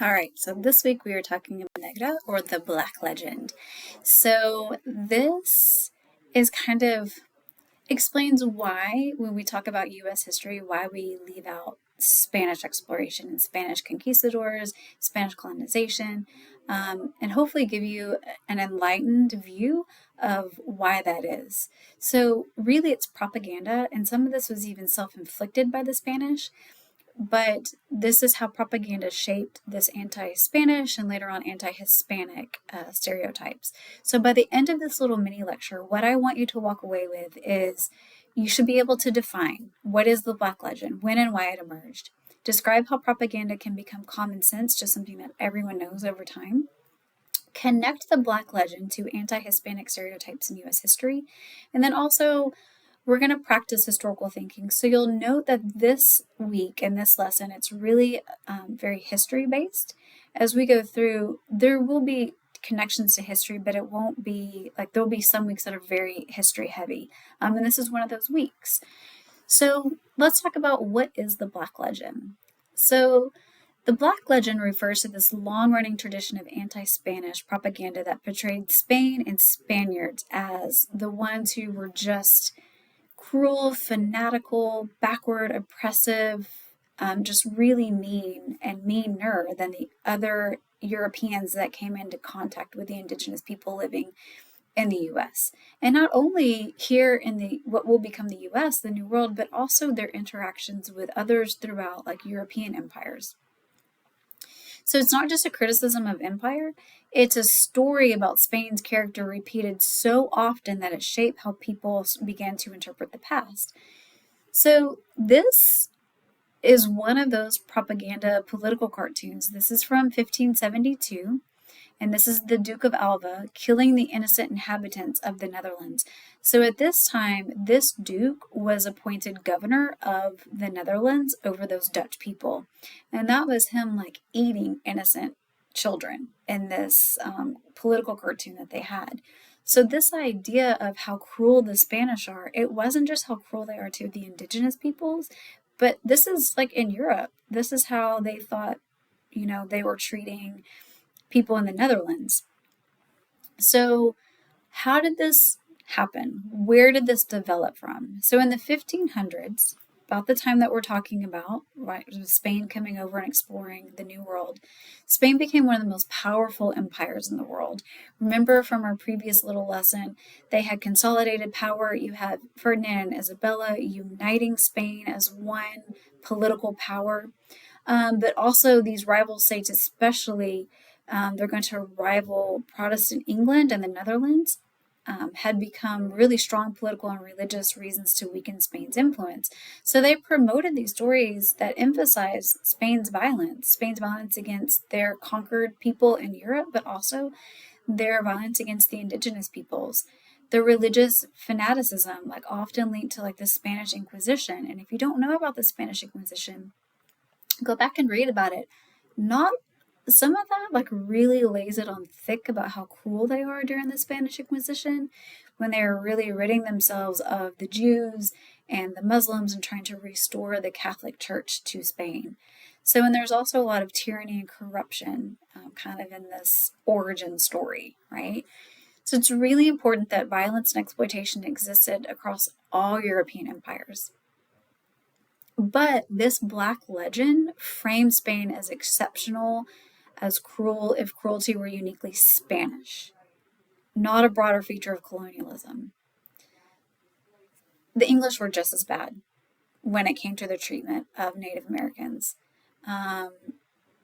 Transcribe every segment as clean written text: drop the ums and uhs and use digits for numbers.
All right, so this week we are talking about Negra or the Black Legend. So this is kind of explains why when we talk about US history, why we leave out Spanish exploration and Spanish conquistadors, Spanish colonization, and hopefully give you an enlightened view of why that is. So really it's propaganda, and some of this was even self-inflicted by the Spanish. But this is how propaganda shaped this anti Spanish and later on anti Hispanic stereotypes. So, by the end of this little mini lecture, what I want you to walk away with is you should be able to define what is the Black legend, when and why it emerged, describe how propaganda can become common sense, just something that everyone knows over time. Connect the Black legend to anti Hispanic stereotypes in US history, and then also we're going to practice historical thinking. So you'll note that this week in this lesson, it's really very history based. As we go through, there will be connections to history, but it won't be like there'll be some weeks that are very history heavy. And this is one of those weeks. So let's talk about what is the Black legend. So the Black legend refers to this long running tradition of anti Spanish propaganda that portrayed Spain and Spaniards as the ones who were just cruel, fanatical, backward, oppressive, just really mean and meaner than the other Europeans that came into contact with the indigenous people living in the US. And not only here in the what will become the US, the New World, but also their interactions with others throughout like European empires. So it's not just a criticism of empire, it's a story about Spain's character repeated so often that it shaped how people began to interpret the past. So this is one of those propaganda political cartoons. This is from 1572, and this is the Duke of Alva killing the innocent inhabitants of the Netherlands. So at this time, this Duke was appointed governor of the Netherlands over those Dutch people. And that was him like eating innocent children in this political cartoon that they had. So this idea of how cruel the Spanish are, it wasn't just how cruel they are to the indigenous peoples, but this is like in Europe. This is how they thought, they were treating people in the Netherlands. So, how did this happen? Where did this develop from? So, in the 1500s, about the time that we're talking about, right, Spain coming over and exploring the New World, Spain became one of the most powerful empires in the world. Remember from our previous little lesson, they had consolidated power. You had Ferdinand and Isabella uniting Spain as one political power. But also these rival states, especially they're going to rival Protestant England and the Netherlands, had become really strong political and religious reasons to weaken Spain's influence. So they promoted these stories that emphasized Spain's violence against their conquered people in Europe, but also their violence against the indigenous peoples. The religious fanaticism, like often linked to like the Spanish Inquisition. And if you don't know about the Spanish Inquisition, go back and read about it. Not some of that like really lays it on thick about how cruel they are during the Spanish Inquisition when they are really ridding themselves of the Jews and the Muslims and trying to restore the Catholic Church to Spain. So, and there's also a lot of tyranny and corruption kind of in this origin story, right? So it's really important that violence and exploitation existed across all European empires. But this Black legend frames Spain as exceptional, as cruel if cruelty were uniquely Spanish, not a broader feature of colonialism. The English were just as bad when it came to the treatment of Native Americans. Um,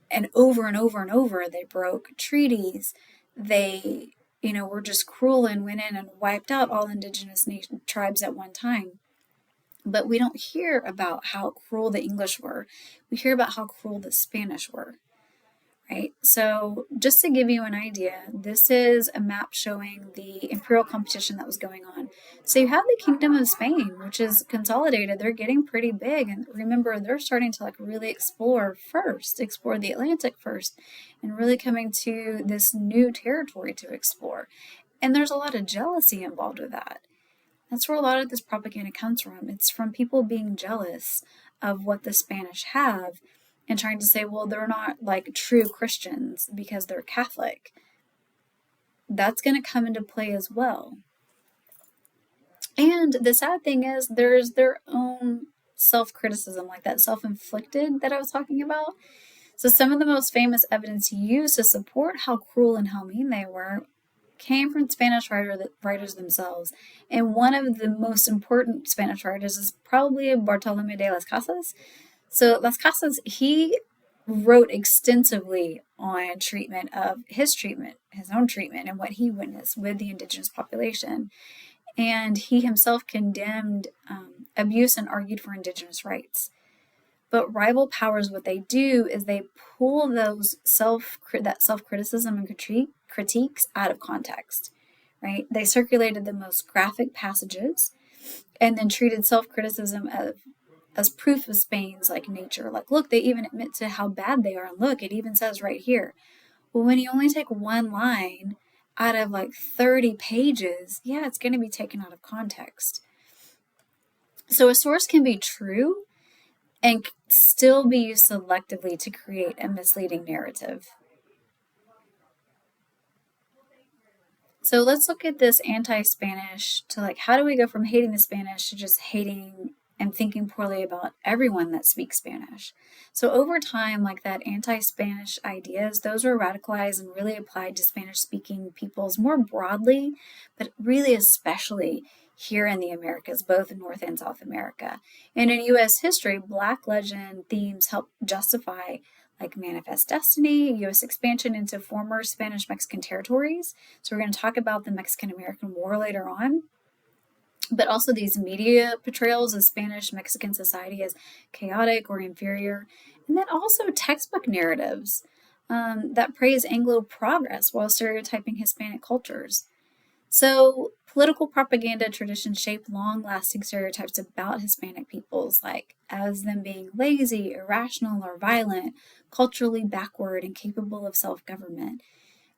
and over and over and over, they broke treaties. They, were just cruel and went in and wiped out all indigenous tribes at one time. But we don't hear about how cruel the English were. We hear about how cruel the Spanish were, right? So just to give you an idea, this is a map showing the imperial competition that was going on. So you have the Kingdom of Spain, which is consolidated. They're getting pretty big. And remember, they're starting to like really explore the Atlantic first, and really coming to this new territory to explore. And there's a lot of jealousy involved with that. That's where a lot of this propaganda comes from. It's from people being jealous of what the Spanish have and trying to say, well, they're not like true Christians because they're Catholic. That's going to come into play as well. And the sad thing is, there's their own self-criticism, like that self-inflicted that I was talking about. So some of the most famous evidence used to support how cruel and how mean they were came from Spanish writers themselves. And one of the most important Spanish writers is probably Bartolomé de las Casas. So Las Casas, he wrote extensively on his own treatment, and what he witnessed with the indigenous population. And he himself condemned abuse and argued for indigenous rights. But rival powers, what they do is they pull those self-criticism and critiques out of context, right? They circulated the most graphic passages and then treated self-criticism as proof of Spain's like nature. Like, look, they even admit to how bad they are. And look, it even says right here. Well, when you only take one line out of like 30 pages, yeah, it's going to be taken out of context. So a source can be true and still be used selectively to create a misleading narrative. So let's look at this anti-Spanish to like, how do we go from hating the Spanish to just hating and thinking poorly about everyone that speaks Spanish? So over time, like that anti-Spanish ideas, those were radicalized and really applied to Spanish-speaking peoples more broadly, but really especially here in the Americas, both North and South America. And in U.S. history, Black legend themes help justify like Manifest Destiny, U.S. expansion into former Spanish-Mexican territories. So we're going to talk about the Mexican-American War later on. But also these media portrayals of Spanish-Mexican society as chaotic or inferior. And then also textbook narratives that praise Anglo progress while stereotyping Hispanic cultures. So political propaganda traditions shape long-lasting stereotypes about Hispanic peoples, like as them being lazy, irrational, or violent, culturally backward, and capable of self-government.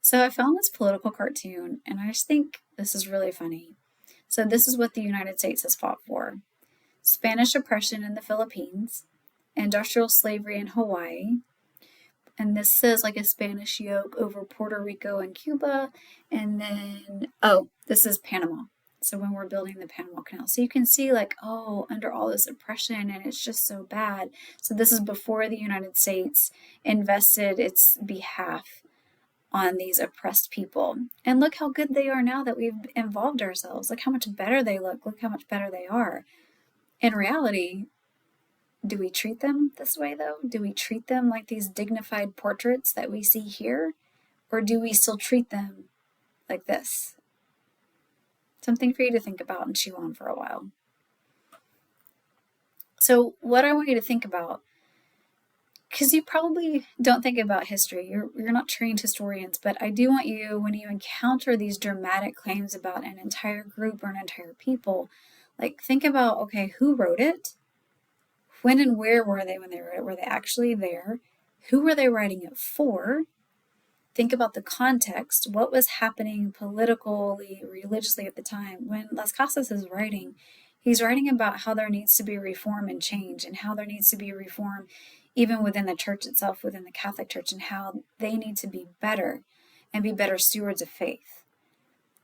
So I found this political cartoon, and I just think this is really funny. So this is what the United States has fought for: Spanish oppression in the Philippines, industrial slavery in Hawaii, and this says like a Spanish yoke over Puerto Rico and Cuba, and then, oh, this is Panama. So when we're building the Panama Canal. So you can see like, oh, under all this oppression, and it's just so bad. So this is before the United States invested its behalf on these oppressed people. And look how good they are now that we've involved ourselves. Look how much better they look. Look how much better they are. In reality, do we treat them this way though? Do we treat them like these dignified portraits that we see here? Or do we still treat them like this? Something for you to think about and chew on for a while. So what I want you to think about, because you probably don't think about history, you're not trained historians, but I do want you, when you encounter these dramatic claims about an entire group or an entire people, like think about, okay, who wrote it? When and where were they when they wrote it? Were they actually there? Who were they writing it for? Think about the context. What was happening politically, religiously at the time? When Las Casas is writing, he's writing about how there needs to be reform and change, and how there needs to be reform even within the church itself, within the Catholic Church, and how they need to be better and be better stewards of faith.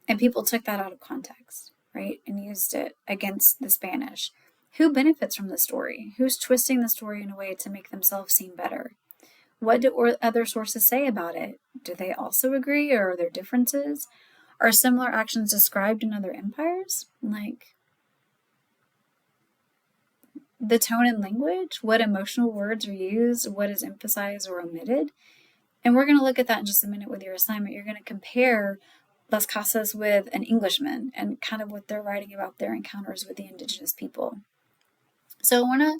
And people took that out of context, right? And used it against the Spanish. Who benefits from the story? Who's twisting the story in a way to make themselves seem better? What do other sources say about it? Do they also agree, or are there differences? Are similar actions described in other empires? Like the tone and language, what emotional words are used, what is emphasized or omitted? And we're going to look at that in just a minute with your assignment. You're going to compare Las Casas with an Englishman and kind of what they're writing about their encounters with the indigenous people. So I want to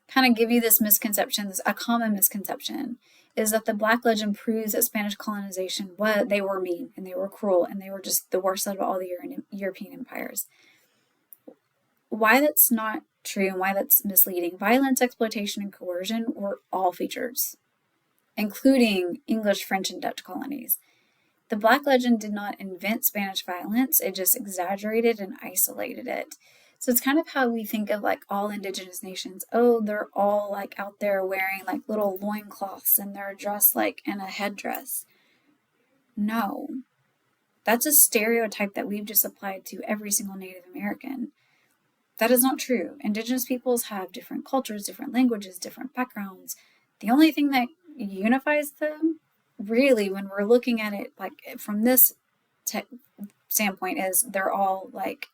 kind of give you this misconception, a common misconception, is that the Black legend proves that Spanish colonization, they were mean and they were cruel and they were just the worst out of all the European empires. Why that's not true and why that's misleading: violence, exploitation, and coercion were all features, including English, French, and Dutch colonies. The Black legend did not invent Spanish violence, it just exaggerated and isolated it. So it's kind of how we think of like all indigenous nations. Oh, they're all like out there wearing like little loincloths and they're dressed like in a headdress. No, that's a stereotype that we've just applied to every single Native American. That is not true. Indigenous peoples have different cultures, different languages, different backgrounds. The only thing that unifies them, really, when we're looking at it like from this standpoint, is they're all like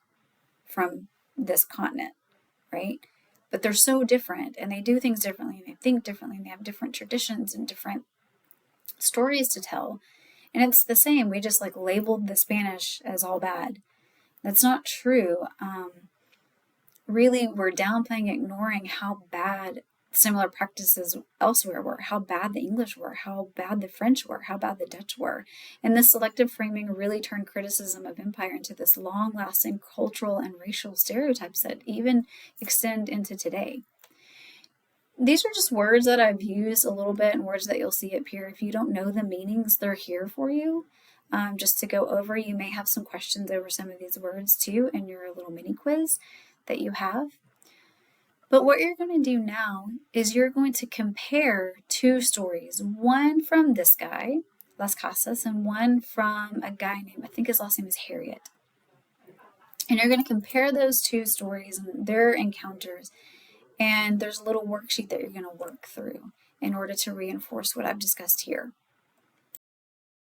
from this continent, right? But they're so different and they do things differently and they think differently and they have different traditions and different stories to tell. And it's the same. We just like labeled the Spanish as all bad. That's not true. Really, we're downplaying, ignoring how bad similar practices elsewhere were, how bad the English were, how bad the French were, how bad the Dutch were. And this selective framing really turned criticism of empire into this long-lasting cultural and racial stereotypes that even extend into today. These are just words that I've used a little bit and words that you'll see up here. If you don't know the meanings, they're here for you. Just to go over, you may have some questions over some of these words too in your little mini quiz that you have. But what you're going to do now is you're going to compare two stories, one from this guy, Las Casas, and one from a guy named, I think his last name is Harriet. And you're going to compare those two stories and their encounters. And there's a little worksheet that you're going to work through in order to reinforce what I've discussed here.